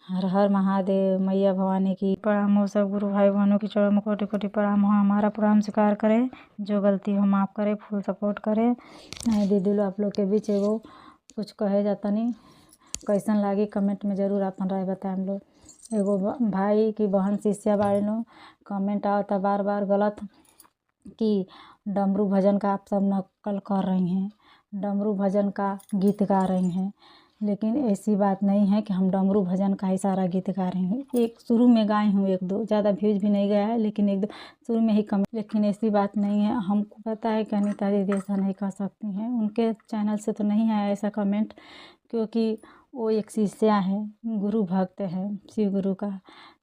हर हर महादेव। मैया भवानी की प्रणाम हो। सब गुरु भाई बहनों की चरणों में कोटि कोटि प्रणाम हो। हमारा प्रणाम स्वीकार करें, जो गलती हो माफ़ करे, फुल सपोर्ट करें। नहीं दीदी लो आप लोग के बीच एगो कुछ कहे जाता नहीं, कैसन लागी कमेंट में ज़रूर अपन राय बताएं। हम लोग एगो भाई की बहन शिष्या बाड़ी लो, कमेंट आता बार बार गलत कि डमरू भजन का आप सब नकल कर रही हैं, डमरू भजन का गीत गा रही हैं। लेकिन ऐसी बात नहीं है कि हम डमरू भजन का ही सारा गीत गा रहे हैं। एक शुरू में गाई हूँ, एक दो, ज़्यादा व्यूज भी नहीं गया है, लेकिन एक दो शुरू में ही कम। लेकिन ऐसी बात नहीं है, हमको पता है कि अनीता दीदी ऐसा नहीं कर सकती हैं। उनके चैनल से तो नहीं है ऐसा कमेंट, क्योंकि वो एक शिष्या है, गुरु भक्त है शिव गुरु का।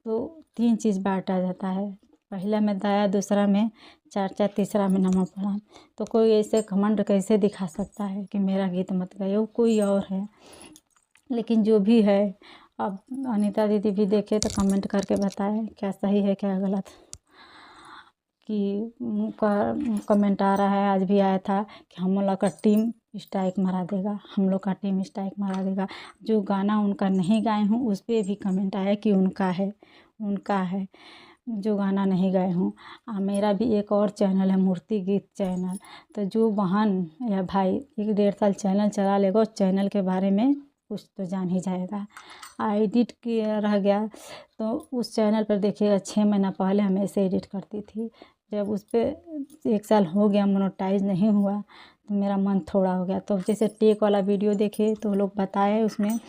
तो 3 चीज़ बांटा जाता है, पहला में दया, दूसरा में चर्चा, तीसरा में नमः प्रणाम। तो कोई ऐसे घमंड कैसे दिखा सकता है कि मेरा गीत मत गाइए, वो कोई और है। लेकिन जो भी है, अब अनीता दीदी भी देखे तो कमेंट करके बताएं क्या सही है क्या गलत। कि कमेंट आ रहा है, आज भी आया था कि हम लोग का टीम स्ट्राइक मारा देगा, हम लोग का टीम स्ट्राइक मारा देगा। जो गाना उनका नहीं गाए हूँ उस पर भी कमेंट आया कि उनका है, उनका है जो गाना नहीं गाए हूँ। मेरा भी एक और चैनल है, मूर्ति गीत चैनल। तो जो बहन या भाई 1-1.5 साल चैनल चला लेगा, उस चैनल के बारे में कुछ तो जान ही जाएगा। एडिट किया रह गया तो उस चैनल पर देखिएगा 6 महीना पहले हम ऐसे एडिट करती थी। जब उस पर 1 साल हो गया, मोनेटाइज नहीं हुआ, तो मेरा मन थोड़ा हो गया। तो जैसे टेक वाला वीडियो देखे तो लोग बताए उसमें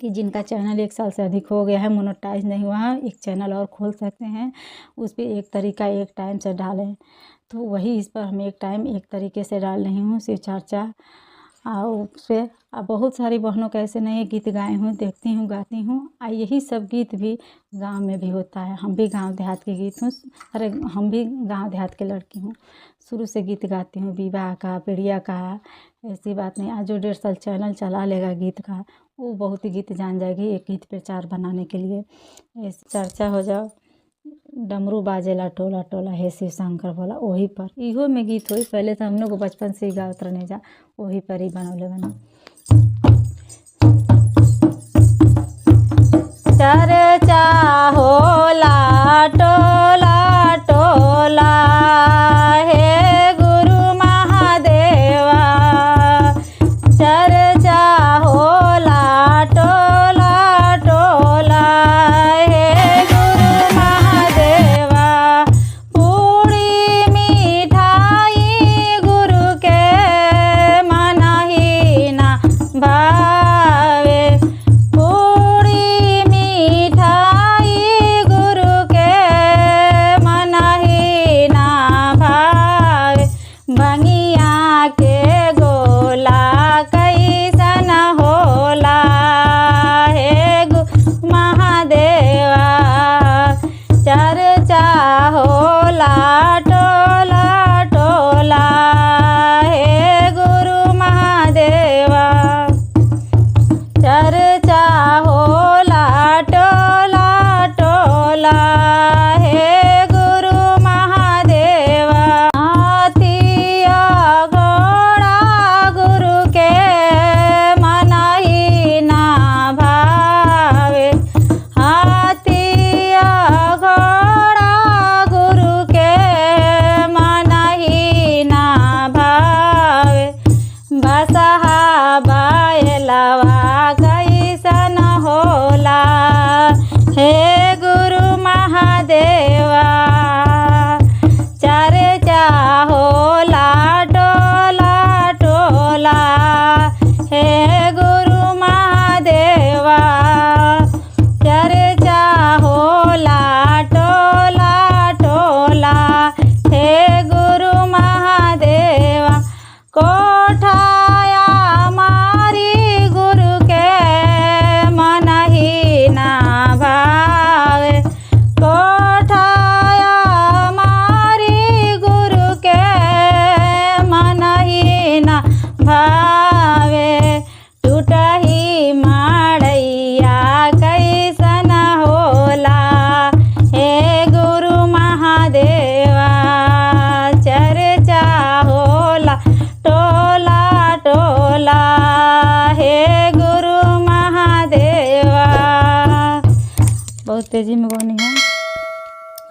कि जिनका चैनल 1 साल से अधिक हो गया है, मोनेटाइज नहीं हुआ है, एक चैनल और खोल सकते हैं। उस पर एक तरीका एक टाइम से डालें। तो वही इस पर हम एक टाइम एक तरीके से डाल रही हूँ, शिव चर्चा। और उस पर अब बहुत सारी बहनों का ऐसे नहीं है, गीत गाए हूँ, देखती हूँ, गाती हूँ। यही सब गीत भी गांव में भी होता है। हम भी गांव देहात के गीत हूँ, अरे हम भी गांव देहात के लड़की हूँ, शुरू से गीत गाती हूँ, विवाह का, पीड़िया का। ऐसी बात नहीं, आज जो 1.5 साल चैनल चला लेगा गीत का, वो बहुत ही गीत जान जाएगी एक गीत पे 4 बनाने के लिए। ऐसी चर्चा हो जाओ, डमरू बाजेला टोला टोला हे शिव शंकर बोला, वही पर इहो में गीत हुई। पहले तो हम लोग को बचपन से ही गावत रहने जा, वही पर ही बनौले बना। चर्चा होला टोला टोला हे गुरु महादेवा, चर्चा होला टोला टोला हे गुरु महादेवा। पूरी मिठाई गुरु के मनहि ना भावे, पूरी मिठाई गुरु के मनहि ना भावे। बंगिया के गोला कैसन होला हे गुरु महादेवा, चर्चा होला टोला टोला हे गुरु महादेवा, चर्चा होला टोला टोला हे गुरु महादेवा। हाथिया घोड़ा गुरु के मनहि ना भावे, हाथिया घोड़ा गुरु के मनहि ना भावे। बसहा बैलवा कैसन होला हे गुरु महादेवा, चर्चा होला टोला टोला हे गुरु महादेवा, चर्चा होला टोला टोला हे गुरु महादेवा। कोठाया मारी गुरु के मनहि ना भावे, बहुत तेज़ी में गौनी है।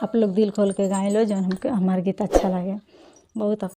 आप लोग दिल खोल के गाए लो जो हमके हमार गीत अच्छा लगे बहुत।